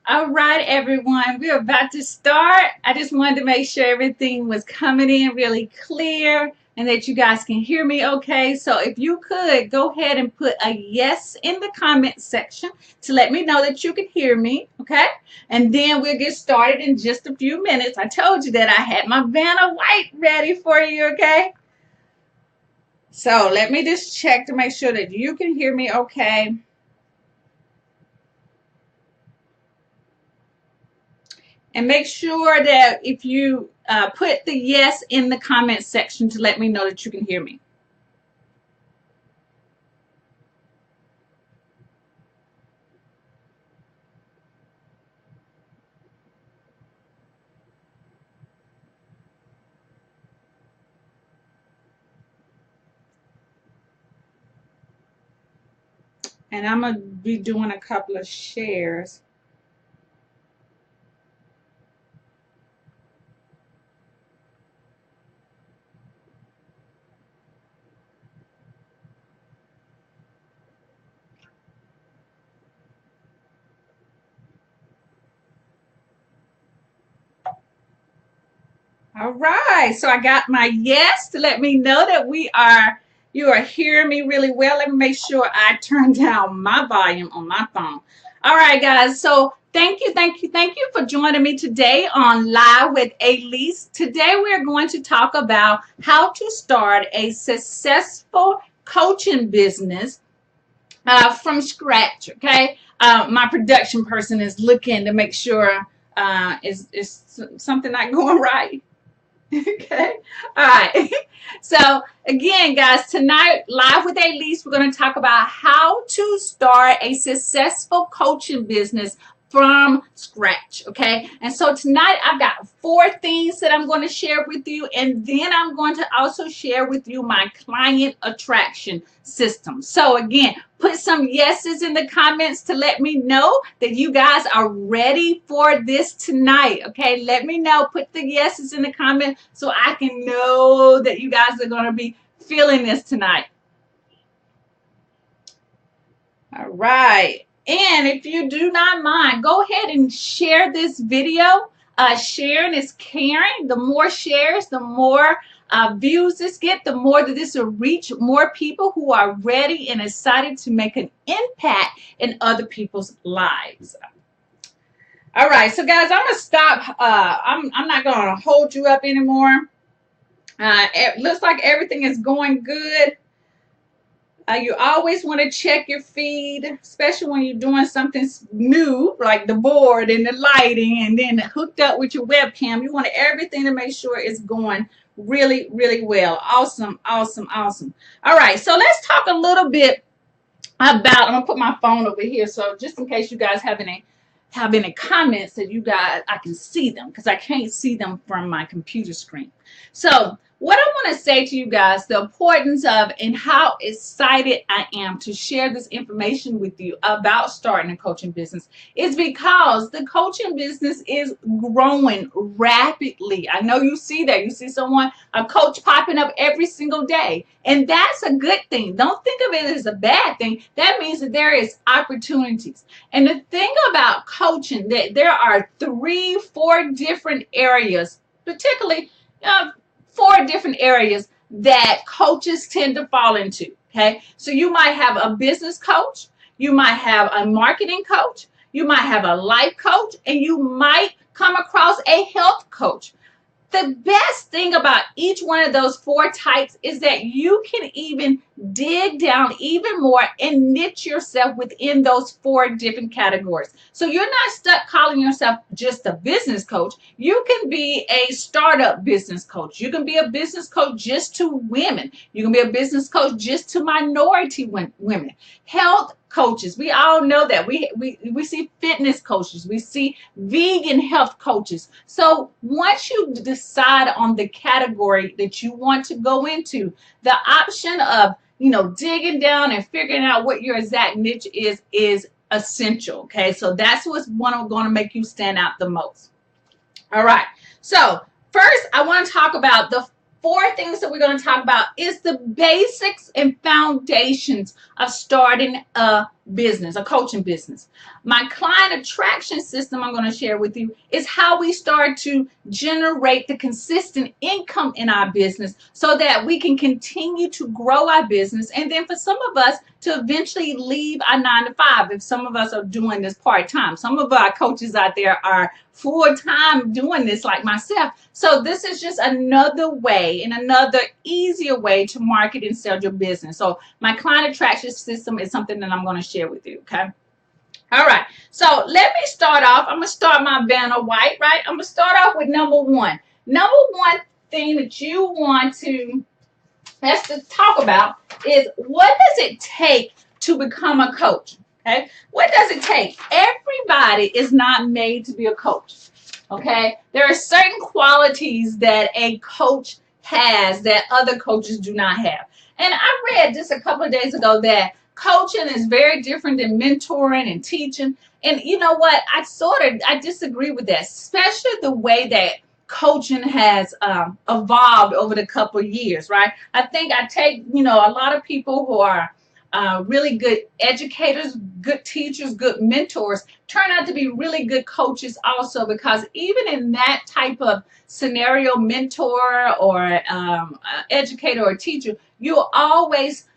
All right, everyone, we're about to start. I just wanted to make sure everything was coming in really clear and that you guys can hear me okay. So if you could go ahead and put a yes in the comment section to let me know that you can hear me, okay? And then we'll get started in just a few minutes. I told you that I had my Vanna White ready for you, okay? So let me just check to make sure that you can hear me okay. And make sure that if you put the yes in the comment section to let me know that you can hear me. And I'm going to be doing a couple of shares. All right. So I got my yes to let me know that you are hearing me really well. Let me make sure I turn down my volume on my phone. All right, guys. So thank you for joining me today on Live with Alease. Today we're going to talk about how to start a successful coaching business from scratch. Okay. My production person is looking to make sure is something not going right. Okay. All right. So again, guys, tonight, Live with Alease, we're going to talk about how to start a successful coaching business from scratch. Okay. And so tonight I've got 4 things that I'm going to share with you. And then I'm going to also share with you my client attraction system. So again, put some yeses in the comments to let me know that you guys are ready for this tonight. Okay. Let me know. Put the yeses in the comments so I can know that you guys are going to be feeling this tonight. All right. And if you do not mind, go ahead and share this video. Sharing is caring. The more shares, the more views this get, the more that this will reach more people who are ready and excited to make an impact in other people's lives. All right. So, guys, I'm going to stop. I'm not going to hold you up anymore. It looks like everything is going good. You always want to check your feed, especially when you're doing something new, like the board and the lighting, and then hooked up with your webcam. You want everything to make sure it's going really, really well. Awesome, awesome, awesome. All right, so let's talk a little bit about, I'm going to put my phone over here, so just in case you guys have any comments that you guys, I can see them because I can't see them from my computer screen. So what I want to say to you guys, the importance of and how excited I am to share this information with you about starting a coaching business is because the coaching business is growing rapidly. I know you see that. You see a coach popping up every single day. And that's a good thing. Don't think of it as a bad thing. That means that there is opportunities. And the thing about coaching, that there are 3-4 different areas, particularly 4 different areas that coaches tend to fall into. Okay. So you might have a business coach, you might have a marketing coach, you might have a life coach, and you might come across a health coach. The best thing about each one of those 4 types is that you can even dig down even more and niche yourself within those 4 different categories. So you're not stuck calling yourself just a business coach. You can be a startup business coach. You can be a business coach just to women. You can be a business coach just to minority women. Health coaches, we all know that. We see fitness coaches, we see vegan health coaches. So once you decide on the category that you want to go into, the option of digging down and figuring out what your exact niche is essential. Okay, so that's what's going to make you stand out the most. All right, so first I want to talk about the 4 things that we're going to talk about is the basics and foundations of starting a business, a coaching business. My client attraction system I'm going to share with you is how we start to generate the consistent income in our business so that we can continue to grow our business. And then for some of us to eventually leave our 9 to 5, if some of us are doing this part-time. Some of our coaches out there are full-time doing this like myself. So this is just another way and another easier way to market and sell your business. So my client attraction system is something that I'm going to share with you. Okay. All right. So let me start off. I'm going to start my banner white, right? I'm going to start off with number one. Number one thing that you want to let's just talk about is, what does it take to become a coach? Okay. What does it take? Everybody is not made to be a coach. Okay. There are certain qualities that a coach has that other coaches do not have. And I read just a couple of days ago that coaching is very different than mentoring and teaching. And you know what? I disagree with that, especially the way that coaching has evolved over the couple of years, right? I think I take, a lot of people who are really good educators, good teachers, good mentors, turn out to be really good coaches also, because even in that type of scenario, mentor or educator or teacher, you're always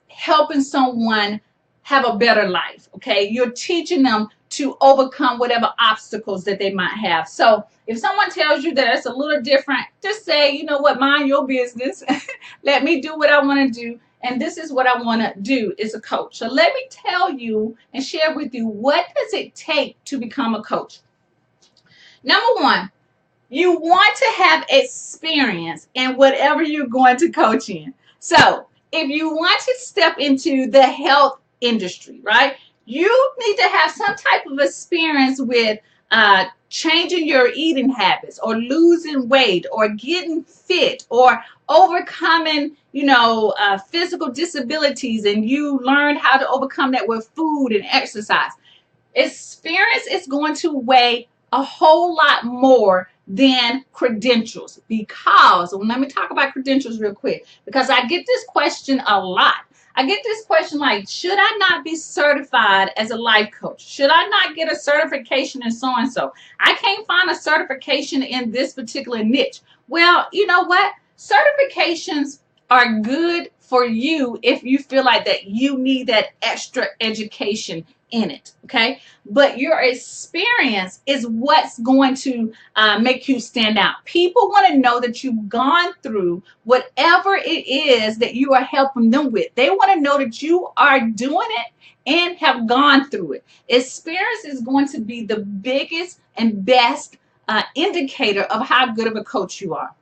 helping someone have a better life, okay? You're teaching them to overcome whatever obstacles that they might have. So if someone tells you that it's a little different, just say, you know what, mind your business. Let me do what I want to do. And this is what I want to do as a coach. So let me tell you and share with you, what does it take to become a coach? Number one, you want to have experience in whatever you're going to coach in. So if you want to step into the health industry, right, you need to have some type of experience with changing your eating habits or losing weight or getting fit or overcoming, physical disabilities, and you learned how to overcome that with food and exercise. Experience is going to weigh a whole lot more than credentials, because let me talk about credentials real quick, because I get this question a lot. I get this question like, should I not be certified as a life coach? Should I not get a certification in so-and-so? I can't find a certification in this particular niche. Well, you know what? Certifications are good for you if you feel like that you need that extra education in it, okay? But your experience is what's going to make you stand out. People want to know that you've gone through whatever it is that you are helping them with. They want to know that you are doing it and have gone through it. Experience is going to be the biggest and best indicator of how good of a coach you are.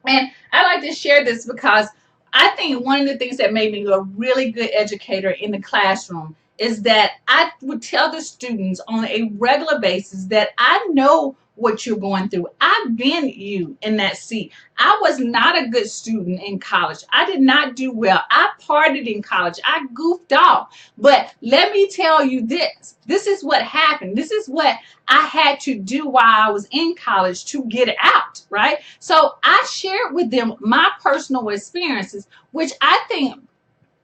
And I like to share this because I think one of the things that made me a really good educator in the classroom is that I would tell the students on a regular basis that I know what you're going through. I've been you in that seat. I was not a good student in college. I did not do well. I partied in college. I goofed off. But let me tell you this. This is what happened. This is what I had to do while I was in college to get out, right? So I shared with them my personal experiences, which I think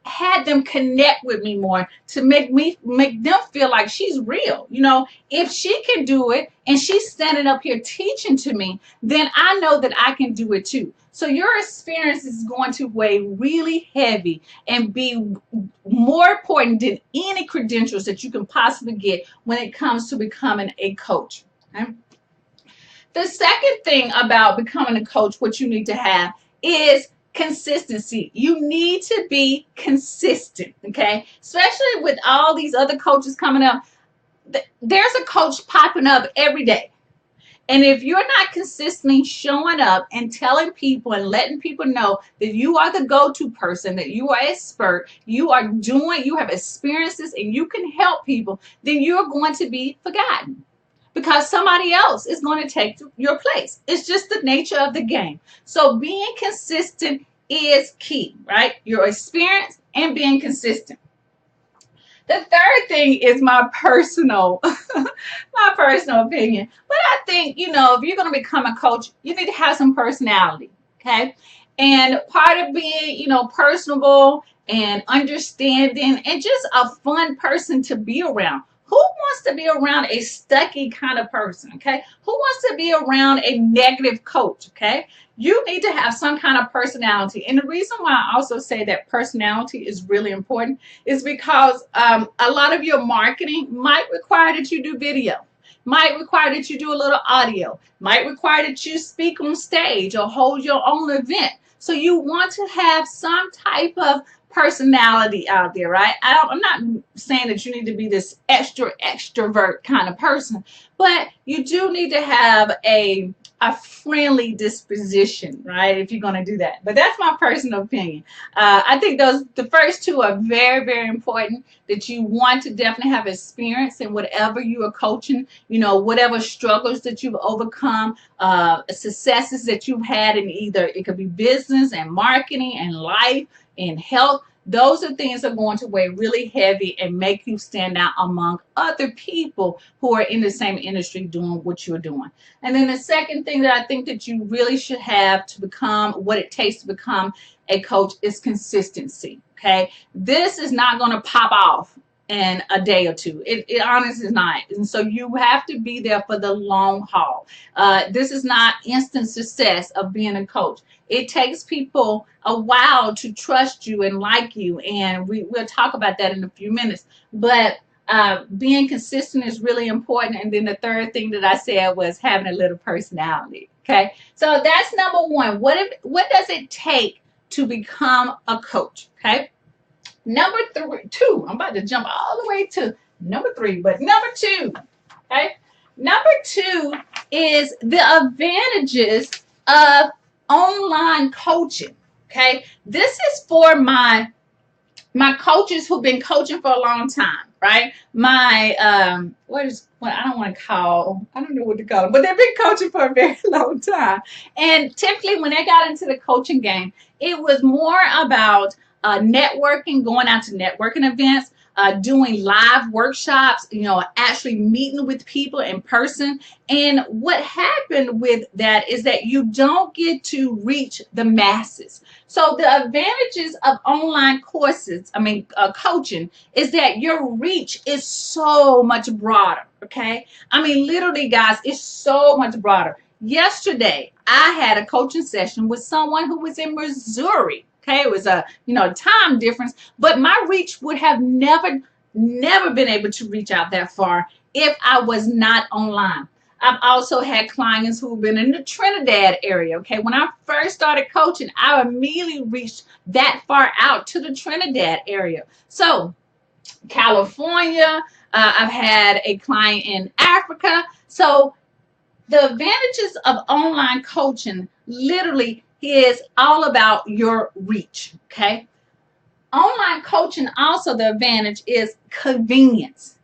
had them connect with me more, to make them feel like she's real. If she can do it and she's standing up here teaching to me, then I know that I can do it too. So your experience is going to weigh really heavy and be more important than any credentials that you can possibly get when it comes to becoming a coach. Okay? The second thing about becoming a coach, what you need to have is consistency. You need to be consistent, okay? Especially with all these other coaches coming up. There's a coach popping up every day. And if you're not consistently showing up and telling people and letting people know that you are the go-to person, that you are expert, you have experiences and you can help people, then you're going to be forgotten, because somebody else is going to take your place. It's just the nature of the game. So being consistent is key, right? Your experience and being consistent. The third thing is my personal opinion. But I think, if you're going to become a coach, you need to have some personality, okay? And part of being, personable and understanding and just a fun person to be around. Who wants to be around a stucky kind of person? Okay. Who wants to be around a negative coach? Okay. You need to have some kind of personality. And the reason why I also say that personality is really important is because a lot of your marketing might require that you do video, might require that you do a little audio, might require that you speak on stage or hold your own event. So you want to have some type of personality out there, right? I'm not saying that you need to be this extrovert kind of person, but you do need to have a friendly disposition, right? If you're going to do that. But that's my personal opinion. I think the first two are very, very important, that you want to definitely have experience in whatever you are coaching, whatever struggles that you've overcome, successes that you've had in either, it could be business and marketing and life and health. Those are things that are going to weigh really heavy and make you stand out among other people who are in the same industry doing what you're doing. And then the second thing that I think that you really should have to become what it takes to become a coach is consistency. Okay. This is not going to pop off in a day or two. It honestly is not. And so you have to be there for the long haul. This is not instant success of being a coach. It takes people a while to trust you and like you. And we'll talk about that in a few minutes. But being consistent is really important. And then the third thing that I said was having a little personality. Okay. So that's number one. What does it take to become a coach? Okay. Number two, I'm about to jump all the way to number three, but number two, okay? Number two is the advantages of online coaching, okay? This is for my coaches who've been coaching for a long time, right? My I don't want to call, I don't know what to call them, but they've been coaching for a very long time. And typically when they got into the coaching game, it was more about networking, going out to networking events, doing live workshops, actually meeting with people in person. And what happened with that is that you don't get to reach the masses. So the advantages of online courses, coaching, is that your reach is so much broader. Okay. Literally, guys, it's so much broader. Yesterday, I had a coaching session with someone who was in Missouri. Okay, it was a time difference, but my reach would have never been able to reach out that far if I was not online. I've also had clients who've been in the Trinidad area. Okay, when I first started coaching, I immediately reached that far out to the Trinidad area. So California, I've had a client in Africa. So the advantages of online coaching literally is all about your reach. Okay. Online coaching, also the advantage is convenience.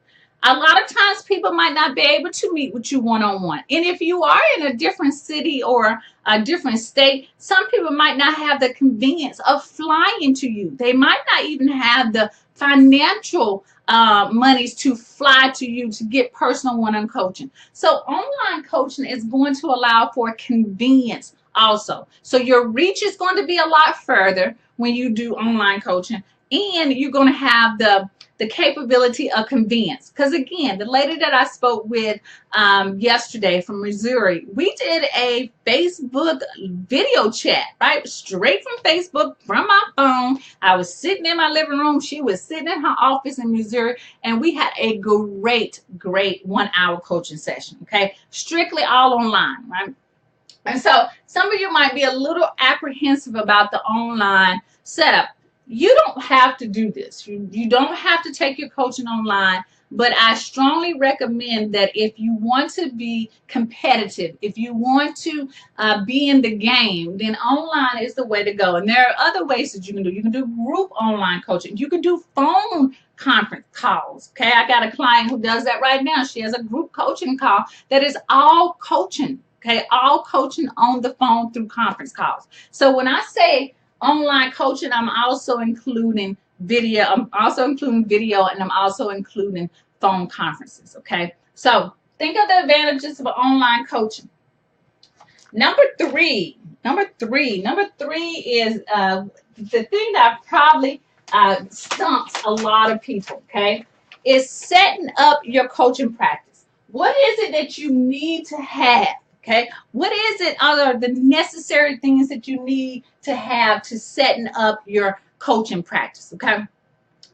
A lot of times people might not be able to meet with you one-on-one. And if you are in a different city or a different state, some people might not have the convenience of flying to you. They might not even have the financial monies to fly to you to get personal one-on-one coaching. So online coaching is going to allow for convenience also. So your reach is going to be a lot further when you do online coaching, and you're going to have the capability of convenience. Because again, the lady that I spoke with yesterday from Missouri, we did a Facebook video chat, right? Straight from Facebook, from my phone. I was sitting in my living room. She was sitting in her office in Missouri, and we had a great 1 hour coaching session, okay? Strictly all online, right? And so some of you might be a little apprehensive about the online setup. You don't have to do this. You don't have to take your coaching online, but I strongly recommend that if you want to be competitive, if you want to be in the game, then online is the way to go. And there are other ways that you can do. You can do group online coaching. You can do phone conference calls. Okay, I got a client who does that right now. She has a group coaching call that is all coaching. Okay, all coaching on the phone through conference calls. So when I say online coaching, I'm also including video. I'm also including video, and I'm also including phone conferences. Okay, so think of the advantages of online coaching. Number three is the thing that I probably stumps a lot of people, okay, is setting up your coaching practice. What is it that you need to have? Okay, what is it other the necessary things that you need to have to setting up your coaching practice? Okay,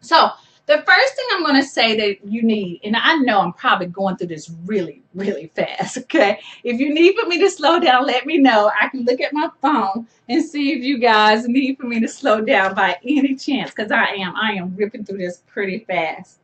so the first thing I'm going to say that you need, and I know I'm probably going through this really, really fast, okay? If you need for me to slow down, let me know. I can look at my phone and see if you guys need for me to slow down by any chance, because I am ripping through this pretty fast.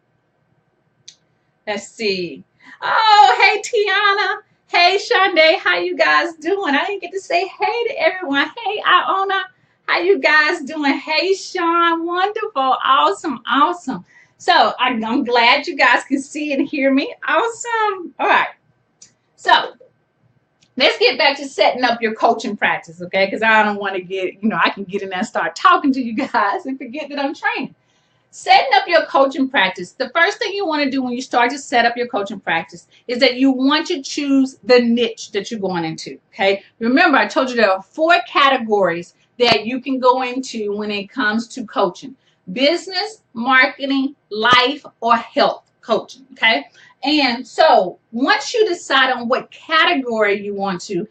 Let's see. Oh, hey, Tiana. Hey, Shonda. How you guys doing? I didn't get to say hey to everyone. Hey, Iona. How you guys doing? Hey, Sean. Wonderful. Awesome. Awesome. So I'm glad you guys can see and hear me. Awesome. All right. So let's get back to setting up your coaching practice, okay? Because I don't want to get, I can get in there and start talking to you guys and forget that I'm training. Setting up your coaching practice, the first thing you want to do when you start to set up your coaching practice is that you want to choose the niche that you're going into, okay? Remember, I told you there are 4 categories that you can go into when it comes to coaching: business, marketing, life, or health coaching, okay? And so once you decide on what category you want to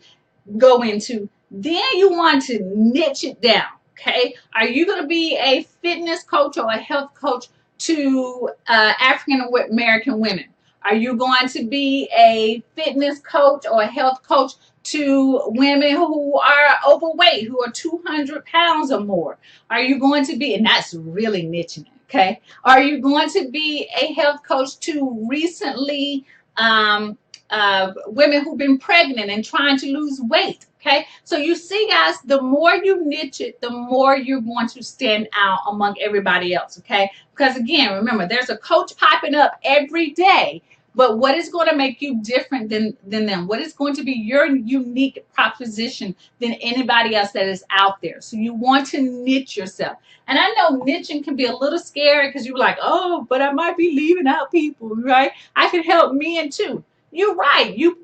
go into, then you want to niche it down. Okay, are you going to be a fitness coach or a health coach to African American women? Are you going to be a fitness coach or a health coach to women who are overweight, who are 200 pounds or more? Are you going to be, and that's really niching it, okay? Are you going to be a health coach to recently women who've been pregnant and trying to lose weight? Okay, so you see, guys, the more you niche it, the more you're going to stand out among everybody else. Okay, because again, remember, there's a coach popping up every day. But what is going to make you different than them? What is going to be your unique proposition than anybody else that is out there? So you want to niche yourself. And I know niching can be a little scary because you're like, oh, but I might be leaving out people, right? I can help men too. You're right. You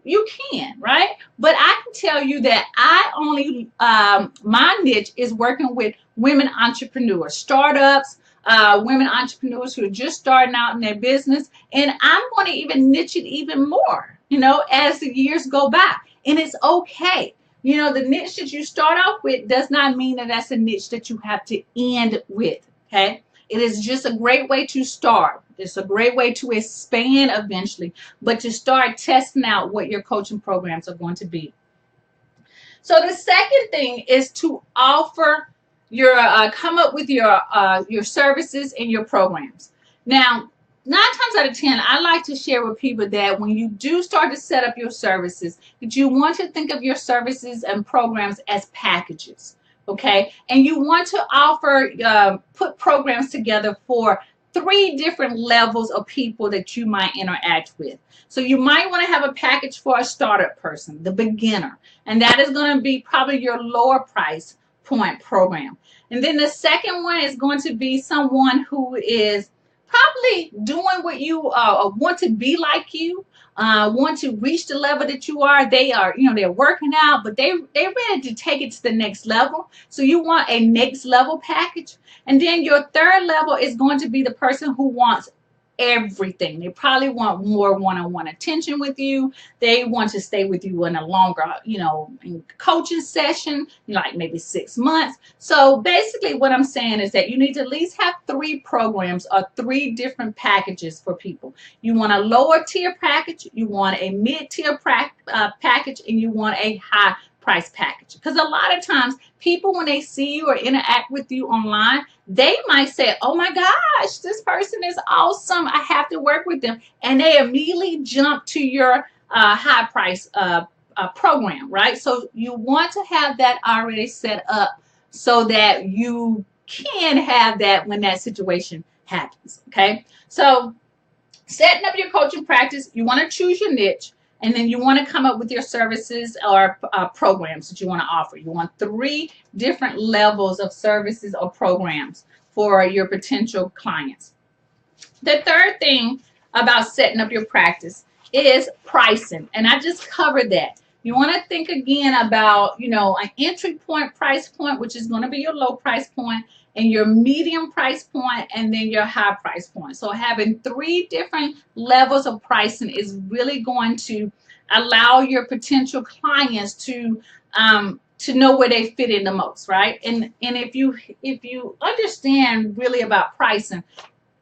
can, right? But I can tell you that I only my niche is working with women entrepreneurs, startups, women entrepreneurs who are just starting out in their business, and I'm going to even niche it even more, as the years go by, and it's okay. The niche that you start off with does not mean that that's a niche that you have to end with. Okay. It is just a great way to start. It's a great way to expand eventually, but to start testing out what your coaching programs are going to be. So the second thing is to offer your, come up with your services and your programs. Now, 9 times out of 10, I like to share with people that when you do start to set up your services, that you want to think of your services and programs as packages. Okay, and you want to offer, put programs together for 3 different levels of people that you might interact with. So you might want to have a package for a startup person, the beginner, and that is going to be probably your lower price point program. And then the second one is going to be someone who is probably doing what you want to be like you, want to reach the level that you are. They are, they're working out, but they're ready to take it to the next level. So you want a next level package. And then your third level is going to be the person who wants everything. They probably want more one-on-one attention with you. They want to stay with you in a longer, coaching session, like maybe 6 months. So basically what I'm saying is that you need to at least have 3 programs or 3 different packages for people. You want a lower tier package, you want a mid-tier package, and you want a high price package. Because a lot of times people, when they see you or interact with you online, they might say, oh my gosh, this person is awesome, I have to work with them, and they immediately jump to your high price program, right? So you want to have that already set up so that you can have that when that situation happens. Okay, so setting up your coaching practice, you want to choose your niche. And then you want to come up with your services or programs that you want to offer. You want 3 different levels of services or programs for your potential clients. The third thing about setting up your practice is pricing. And I just covered that. You want to think again about, an entry point price point, which is going to be your low price point, and your medium price point, and then your high price point. So having 3 different levels of pricing is really going to allow your potential clients to know where they fit in the most, right? And if you understand really about pricing,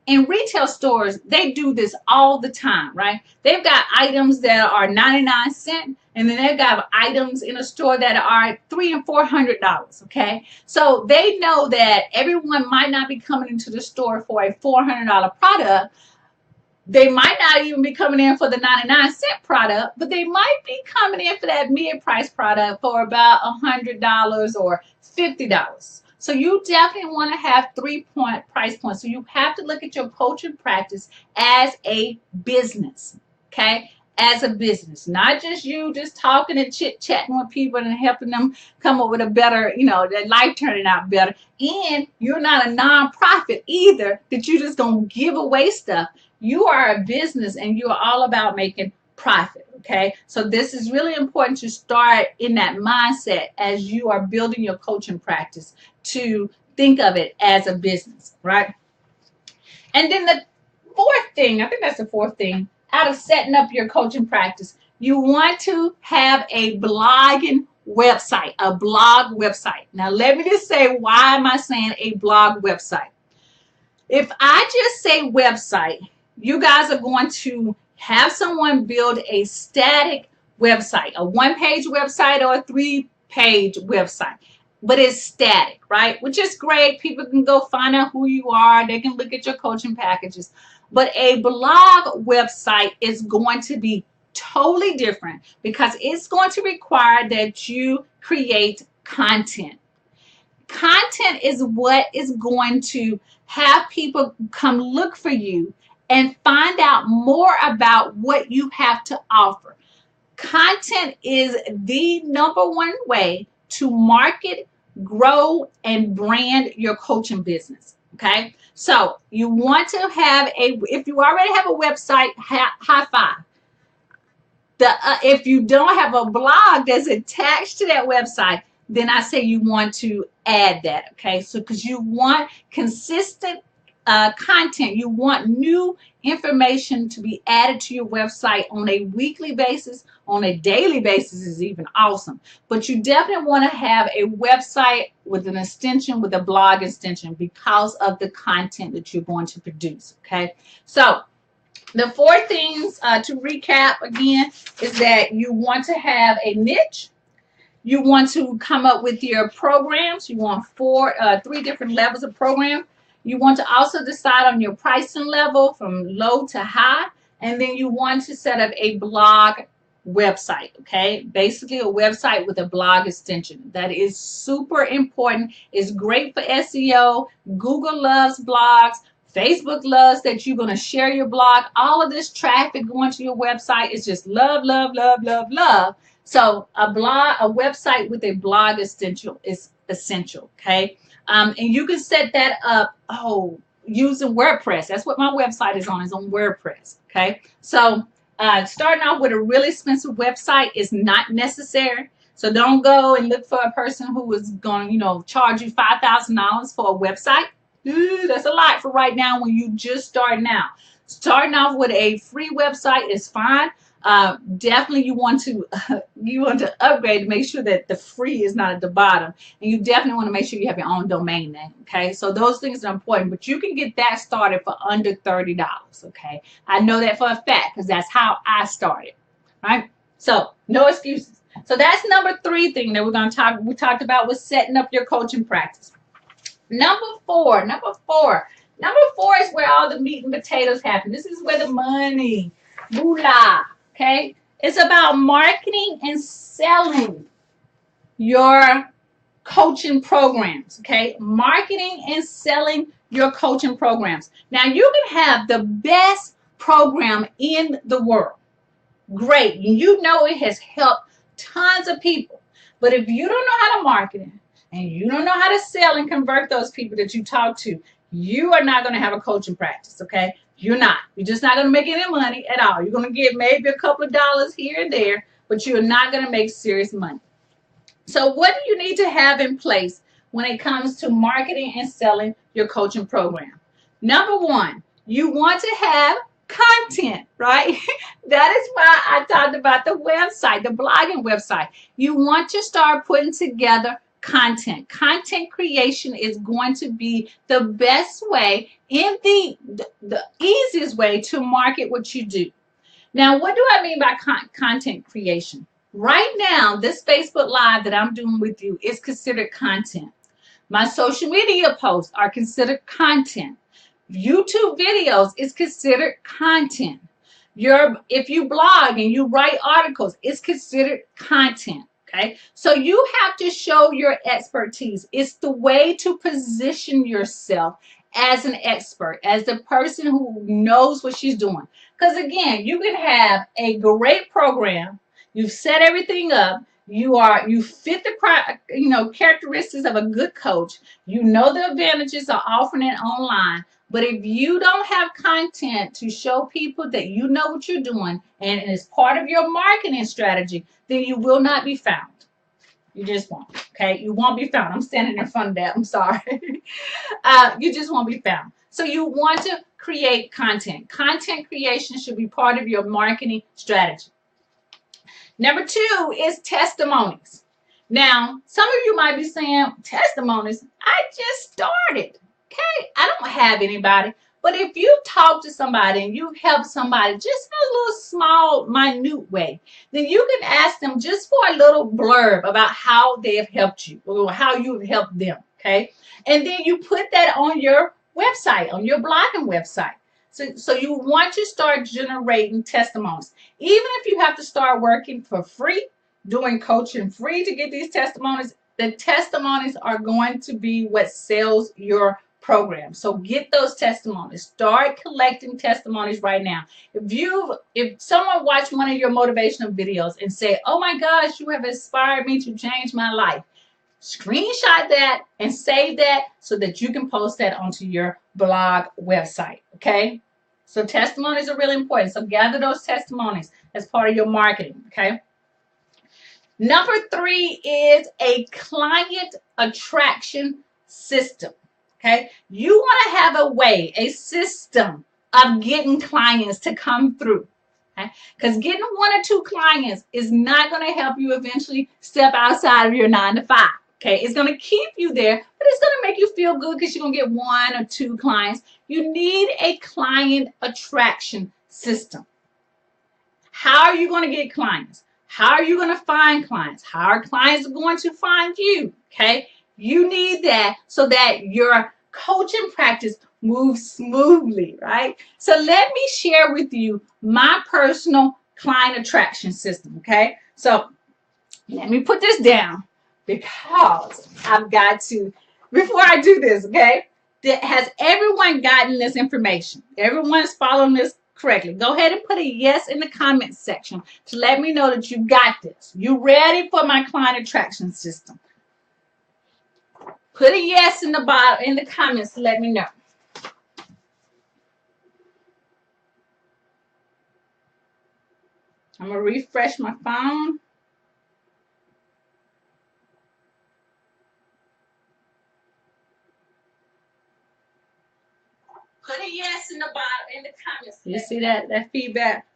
in retail stores, they do this all the time, right? They've got items that are 99 cents, and then they've got items in a store that are $300 and $400. Okay, so they know that everyone might not be coming into the store for a $400 product. They might not even be coming in for the 99-cent product, but they might be coming in for that mid-price product for about $100 or $50. So you definitely want to have 3 price points. So you have to look at your coaching practice as a business, okay? As a business, not just you just talking and chit-chatting with people and helping them come up with a better, their life turning out better. And you're not a nonprofit either that you just gonna give away stuff. You are a business and you are all about making profit. Okay, so this is really important to start in that mindset as you are building your coaching practice, to think of it as a business, right? And then the fourth thing, I think that's the fourth thing, out of setting up your coaching practice, you want to have a blogging website, a blog website. Now, let me just say, why am I saying a blog website? If I just say website, you guys are going to have someone build a static website, a 1-page website or a 3-page website, but it's static, right? Which is great. People can go find out who you are. They can look at your coaching packages. But a blog website is going to be totally different because it's going to require that you create content. Content is what is going to have people come look for you and find out more about what you have to offer. Content is the number one way to market, grow, and brand your coaching business. Okay, so you want to have if you already have a website, high five. If you don't have a blog that's attached to that website, then I say you want to add that. Okay, so because you want consistent content, you want new information to be added to your website on a weekly basis, on a daily basis is even awesome. But you definitely want to have a website with an extension, with a blog extension, because of the content that you're going to produce. Okay, so the 4 things to recap again is that you want to have a niche. You want to come up with your programs. You want 3 different levels of program. You want to also decide on your pricing level from low to high. And then you want to set up a blog website, okay? Basically a website with a blog extension. That is super important. It's great for SEO. Google loves blogs. Facebook loves that you're going to share your blog. All of this traffic going to your website is just love, love, love, love, love. So a website with a blog extension is essential, okay? And you can set that up, using WordPress. That's what my website is on WordPress, okay? So starting off with a really expensive website is not necessary. So don't go and look for a person who is going to, charge you $5,000 for a website. Ooh, that's a lot for right now when you just starting out. Starting off with a free website is fine. Definitely you want to upgrade to make sure that the free is not at the bottom, and you definitely want to make sure you have your own domain name. Okay, so those things are important, but you can get that started for under $30. Okay, I know that for a fact because that's how I started. Right, so no excuses. So that's number 3 thing that we talked about was setting up your coaching practice. Number four is where all the meat and potatoes happen. This is where the money, moolah, okay? It's about marketing and selling your coaching programs, okay? Marketing and selling your coaching programs. Now, you can have the best program in the world. Great. You know it has helped tons of people. But if you don't know how to market it, and you don't know how to sell and convert those people that you talk to, you are not going to have a coaching practice, okay? You're not. You're just not going to make any money at all. You're going to get maybe a couple of dollars here and there, but you're not going to make serious money. So what do you need to have in place when it comes to marketing and selling your coaching program. Number one, you want to have content, right? That is why I talked about the website, the blogging website. You want to start putting together content. Content creation is going to be the best way and the easiest way to market what you do. Now, what do I mean by content creation? Right now, this Facebook Live that I'm doing with you is considered content. My social media posts are considered content. YouTube videos is considered content. If you blog and you write articles, it's considered content. Okay, so you have to show your expertise. It's the way to position yourself as an expert, as the person who knows what she's doing. Because again, you can have a great program, you've set everything up, you fit the characteristics of a good coach, you know the advantages of offering it online. But if you don't have content to show people that you know what you're doing and it's part of your marketing strategy, then you will not be found. You just won't. Okay, you won't be found. I'm standing in front of that. I'm sorry. You just won't be found. So you want to create content. Content creation should be part of your marketing strategy. Number two is testimonies. Now, some of you might be saying, testimonies, I just started. Okay, I don't have anybody. But if you talk to somebody and you help somebody just in a little small, minute way, then you can ask them just for a little blurb about how they have helped you or how you have helped them. Okay, and then you put that on your website, on your blogging website. So you want to start generating testimonies. Even if you have to start working for free, doing coaching free to get these testimonies, the testimonies are going to be what sells your program. So get those testimonies. Start collecting testimonies right now. If someone watched one of your motivational videos and say, "Oh my gosh, you have inspired me to change my life," screenshot that and save that so that you can post that onto your blog website. Okay? So testimonies are really important. So gather those testimonies as part of your marketing. Okay? Number three is a client attraction system. Okay, you want to have a system of getting clients to come through. Okay, because getting one or two clients is not going to help you eventually step outside of your 9 to 5. Okay, it's going to keep you there, but it's going to make you feel good because you're going to get one or two clients. You need a client attraction system. How are you going to get clients? How are you going to find clients? How are clients going to find you? Okay, you need that so that your coaching practice moves smoothly, right? So let me share with you my personal client attraction system, okay? So let me put this down because I've got to, before I do this, okay? Has everyone gotten this information? Everyone's following this correctly? Go ahead and put a yes in the comments section to let me know that you got this. You ready for my client attraction system? Put a yes in the comments to let me know. I'm going to refresh my phone. Put a yes in the comments. You see that feedback?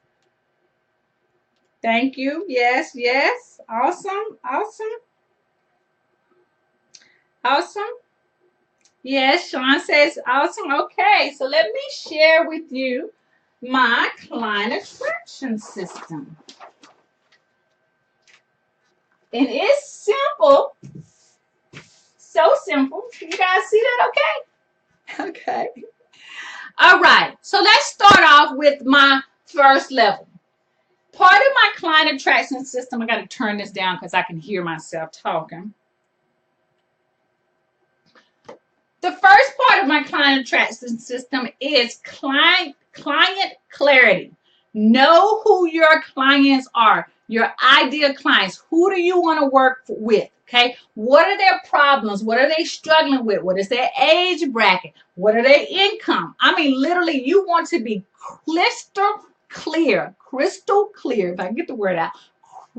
Thank you. Yes, yes. Awesome. Awesome. Awesome. Yes, Sean says awesome. Okay, so let me share with you my client attraction system. And it's simple. So simple. You guys see that? Okay. Okay. All right. So let's start off with my first level. Part of my client attraction system, I got to turn this down because I can hear myself talking. The first part of my client attraction system is client clarity. Know who your clients are, your ideal clients. Who do you want to work with? Okay, what are their problems? What are they struggling with? What is their age bracket? What are their income? I mean, literally, you want to be crystal clear, if I can get the word out,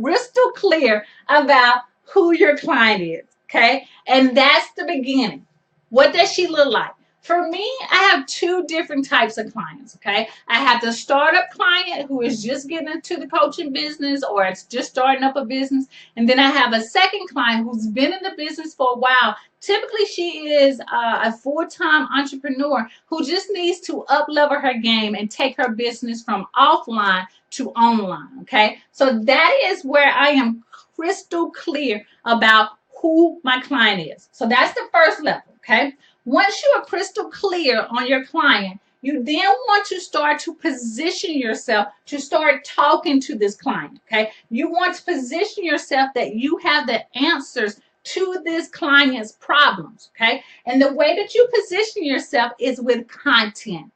crystal clear about who your client is. Okay. And that's the beginning. What does she look like? For me, I have two different types of clients. Okay. I have the startup client who is just getting into the coaching business or it's just starting up a business. And then I have a second client who's been in the business for a while. Typically, she is a full-time entrepreneur who just needs to up level her game and take her business from offline to online. Okay. So that is where I am crystal clear about who my client is. So that's the first level, okay? Once you are crystal clear on your client, you then want to start to position yourself to start talking to this client, okay? You want to position yourself that you have the answers to this client's problems, okay? And the way that you position yourself is with content.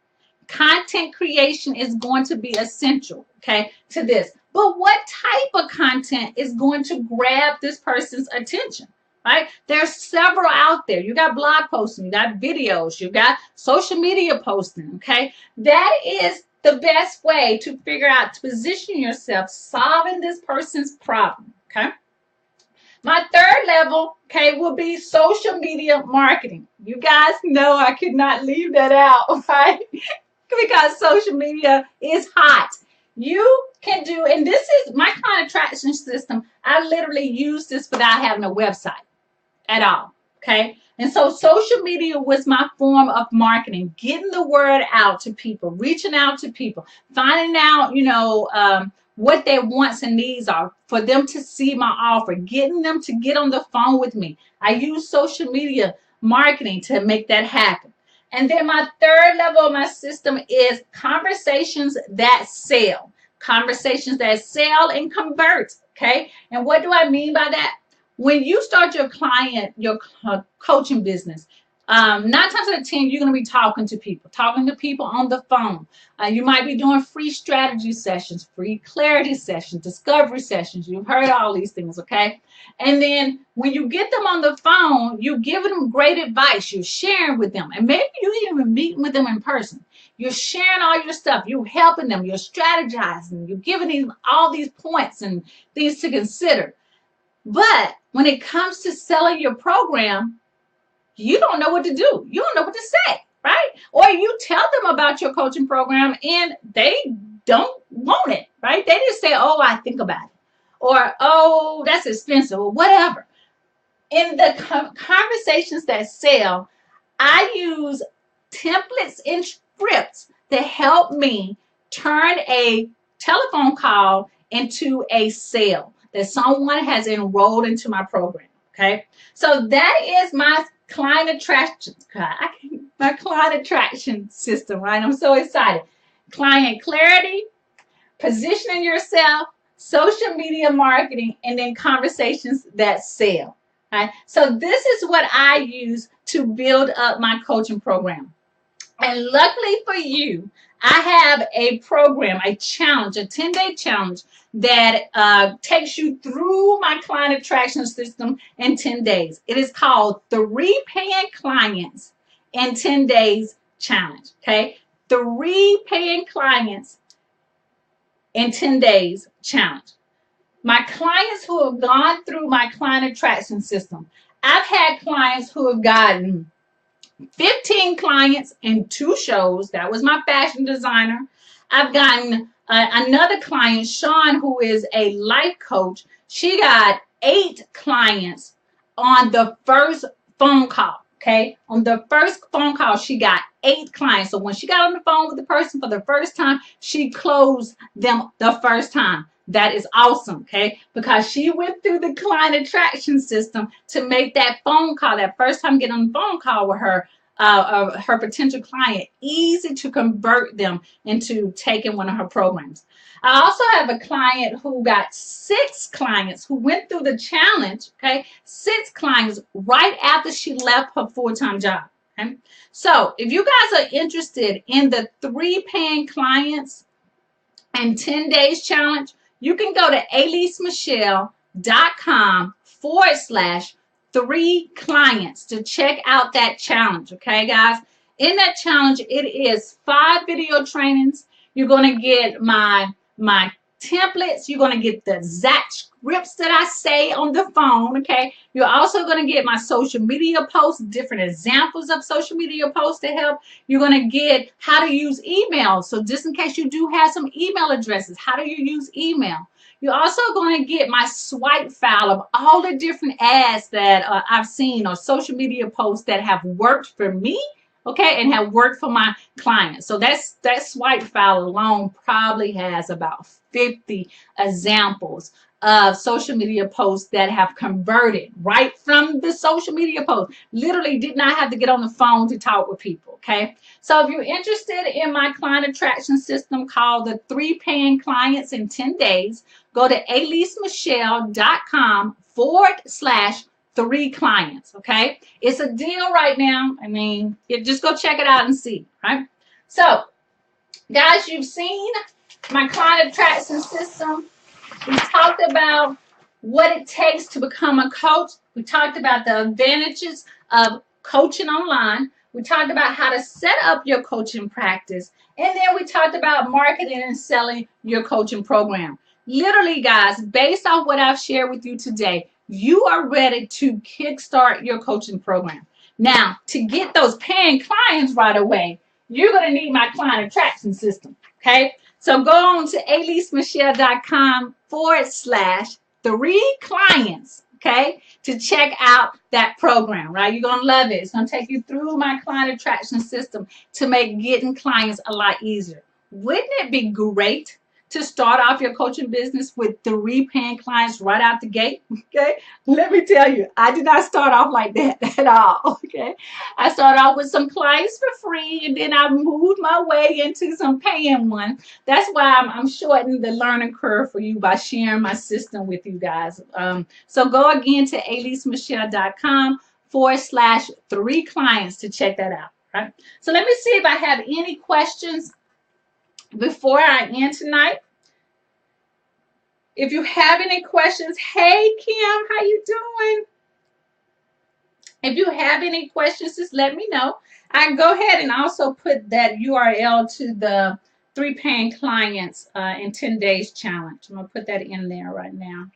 Content creation is going to be essential, okay, to this. But what type of content is going to grab this person's attention? Right? There's several out there. You got blog posting, you got videos, you got social media posting. Okay. That is the best way to figure out to position yourself solving this person's problem. Okay. My third level, okay, will be social media marketing. You guys know I could not leave that out, right? Because social media is hot. You can do, and this is my client attraction system. I literally use this without having a website at all. Okay. And so social media was my form of marketing, getting the word out to people, reaching out to people, finding out, what their wants and needs are for them to see my offer, getting them to get on the phone with me. I use social media marketing to make that happen. And then my third level of my system is conversations that sell. Conversations that sell and convert. Okay. And what do I mean by that? When you start your coaching business, 9 times out of 10, you're going to be talking to people on the phone. You might be doing free strategy sessions, free clarity sessions, discovery sessions. You've heard all these things, okay? And then when you get them on the phone, you're giving them great advice. You're sharing with them. And maybe you're even meeting with them in person. You're sharing all your stuff. You're helping them. You're strategizing. You're giving them all these points and things to consider. But when it comes to selling your program, you don't know what to do. You don't know what to say, right? Or you tell them about your coaching program and they don't want it, right? They just say, oh, I think about it. Or, oh, that's expensive or whatever. In the conversations that sell, I use templates and scripts to help me turn a telephone call into a sale that someone has enrolled into my program. Okay. So that is my client attraction. My client attraction system, right? I'm so excited. Client clarity, positioning yourself, social media marketing, and then conversations that sell. Right? So this is what I use to build up my coaching program. And luckily for you, I have a program, a challenge, a 10-day challenge that takes you through my client attraction system in 10 days. It is called 3 Paying Clients in 10 Days Challenge. Okay? 3 Paying Clients in 10 Days Challenge. My clients who have gone through my client attraction system, I've had clients who have gotten 15 clients in 2 shows. That was my fashion designer. I've gotten another client, Sean, who is a life coach. She got 8 clients on the first phone call. Okay. On the first phone call, she got 8 clients. So when she got on the phone with the person for the first time, she closed them the first time. That is awesome, okay? Because she went through the client attraction system to make that phone call, that first time getting on the phone call with her potential client, easy to convert them into taking one of her programs. I also have a client who got 6 clients who went through the challenge, okay? 6 clients right after she left her full-time job, okay? So if you guys are interested in the 3 Paying Clients and 10 Days Challenge, you can go to aleasemichelle.com/3 clients to check out that challenge. Okay, guys. In that challenge, it is 5 video trainings. You're going to get my templates. You're going to get the exact scripts that I say on the phone. Okay. You're also going to get my social media posts, different examples of social media posts to help. You're going to get how to use email. So just in case you do have some email addresses, how do you use email? You're also going to get my swipe file of all the different ads that I've seen or social media posts that have worked for me, okay, and have worked for my clients. So that swipe file alone probably has about 50 examples of social media posts that have converted right from the social media post. Literally did not have to get on the phone to talk with people, okay? So if you're interested in my client attraction system called the 3 Paying Clients in 10 Days, go to aleasemichelletcom/3 clients, okay? It's a deal right now. I mean, just go check it out and see, right? So, guys, you've seen my client attraction system. We talked about what it takes to become a coach. We talked about the advantages of coaching online. We talked about how to set up your coaching practice. And then we talked about marketing and selling your coaching program. Literally, guys, based on what I've shared with you today, you are ready to kickstart your coaching program. Now, to get those paying clients right away, you're going to need my client attraction system. Okay. So go on to aleasemichellet.com/3 clients, okay, to check out that program, right? You're going to love it. It's going to take you through my client attraction system to make getting clients a lot easier. Wouldn't it be great to start off your coaching business with 3 paying clients right out the gate? Okay. Let me tell you, I did not start off like that at all. Okay. I started off with some clients for free, and then I moved my way into some paying ones. That's why I'm shortening the learning curve for you by sharing my system with you guys. So go again to aleasemichellet.com/3 clients to check that out. Right. So let me see if I have any questions before I end tonight. If you have any questions, hey Kim, how you doing? If you have any questions, just let me know. I can go ahead and also put that URL to the 3 Paying Clients in 10 Days challenge. I'm going to put that in there right now.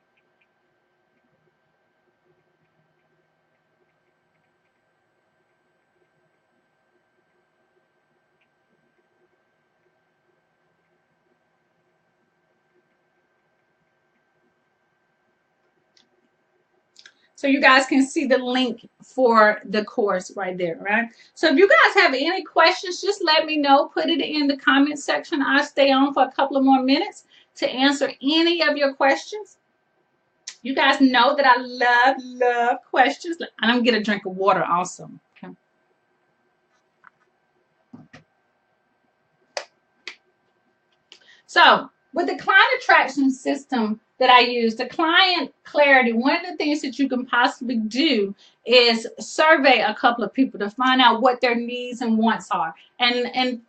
So you guys can see the link for the course right there, right? So if you guys have any questions, just let me know. Put it in the comment section. I'll stay on for a couple of more minutes to answer any of your questions. You guys know that I love questions. I'm going to get a drink of water also. Okay. So with the client attraction system that I use, the client clarity, one of the things that you can possibly do is survey a couple of people to find out what their needs and wants are. And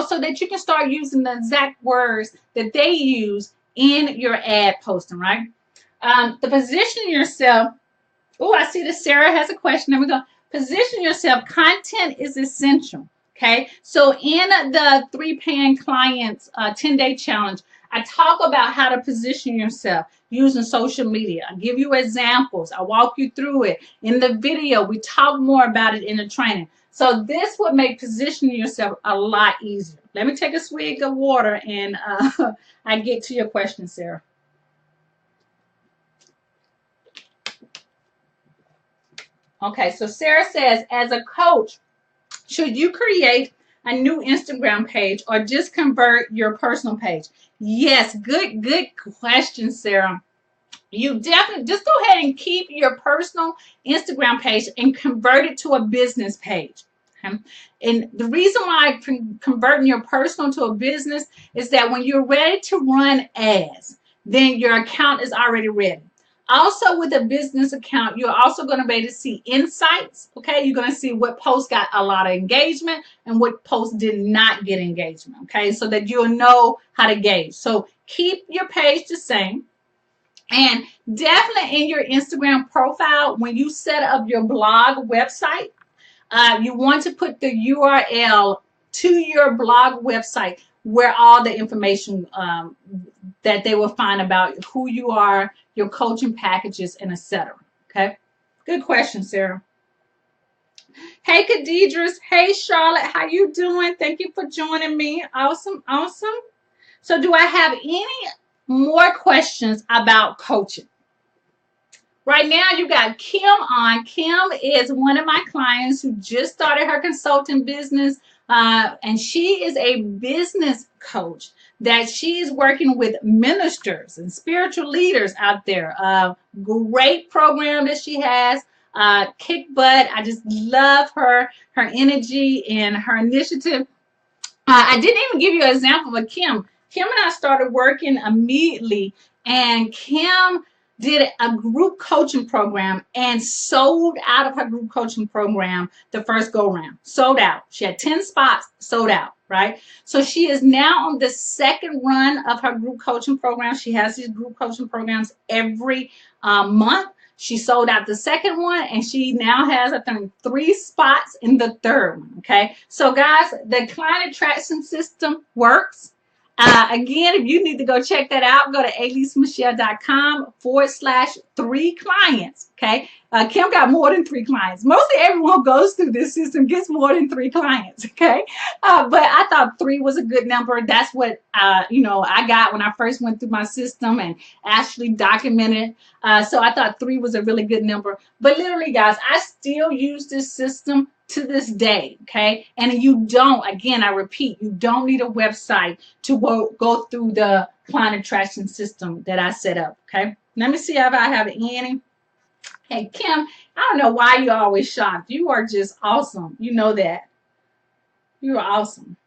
so that you can start using the exact words that they use in your ad posting, right? The position yourself. Oh, I see that Sarah has a question. There we go. Position yourself. Content is essential. Okay. So in the 3 Paying Clients 10-day challenge, I talk about how to position yourself using social media. I give you examples. I walk you through it. In the video, we talk more about it in the training. So this would make positioning yourself a lot easier. Let me take a swig of water and I get to your question, Sarah. Okay, so Sarah says, as a coach, should you create a new Instagram page or just convert your personal page? Yes, good question, Sarah. You definitely just go ahead and keep your personal Instagram page and convert it to a business page. Okay? And the reason why converting your personal to a business is that when you're ready to run ads, then your account is already ready. Also, with a business account, you're also going to be able to see insights. Okay, you're going to see what posts got a lot of engagement and what posts did not get engagement. Okay, so that you'll know how to gauge. So keep your page the same. And definitely in your Instagram profile, when you set up your blog website, you want to put the URL to your blog website where all the information that they will find about who you are, your coaching packages, and etc. Okay, good question, Sarah. Hey, Khadidras. Hey, Charlotte. How you doing? Thank you for joining me. Awesome, awesome. So, do I have any more questions about coaching? Right now, you got Kim on. Kim is one of my clients who just started her consulting business, and she is a business coach that she is working with ministers and spiritual leaders out there. Great program that she has. Kick butt. I just love her energy and her initiative. I didn't even give you an example of Kim. Kim and I started working immediately, and Kim did a group coaching program and sold out of her group coaching program the first go round. Sold out. She had 10 spots, sold out, right? So she is now on the second run of her group coaching program. She has these group coaching programs every month. She sold out the second one, and she now has, I think, 3 spots in the third one. Okay. So, guys, the client attraction system works. Again, if you need to go check that out, go to aleasemichelle.com/3 clients. Okay. Kim got more than 3 clients. Mostly everyone who goes through this system gets more than 3 clients. Okay. But I thought 3 was a good number. That's what, I got when I first went through my system and actually documented. So I thought 3 was a really good number. But literally, guys, I still use this system to this day, okay? And you don't, again, I repeat, you don't need a website to go through the client attraction system that I set up, okay? Let me see if I have any. Hey, Kim, I don't know why you're always shocked. You are just awesome. You know that. You're awesome.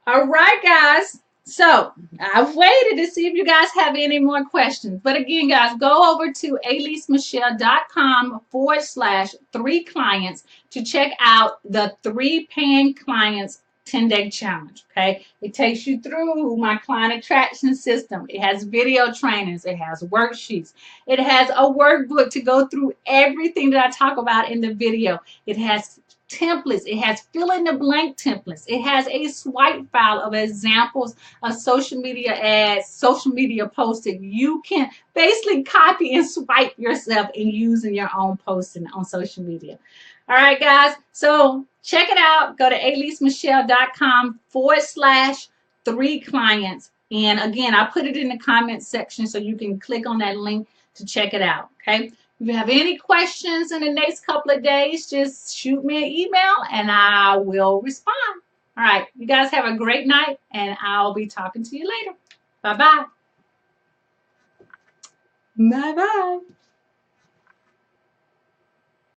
All right, guys. So I've waited to see if you guys have any more questions. But again, guys, go over to aleasemichelle.com/3 clients to check out the 3 paying clients 10-day challenge. Okay. It takes you through my client attraction system. It has video trainings. It has worksheets. It has a workbook to go through everything that I talk about in the video. It has templates. It has fill in the blank templates. It has a swipe file of examples of social media ads, social media posts that you can basically copy and swipe yourself and use in your own posting on social media. All right, guys. So check it out. Go to aleasemichelle.com/3 clients. And again, I put it in the comments section so you can click on that link to check it out. Okay. If you have any questions in the next couple of days, just shoot me an email and I will respond. All right. You guys have a great night, and I'll be talking to you later. Bye-bye. Bye-bye.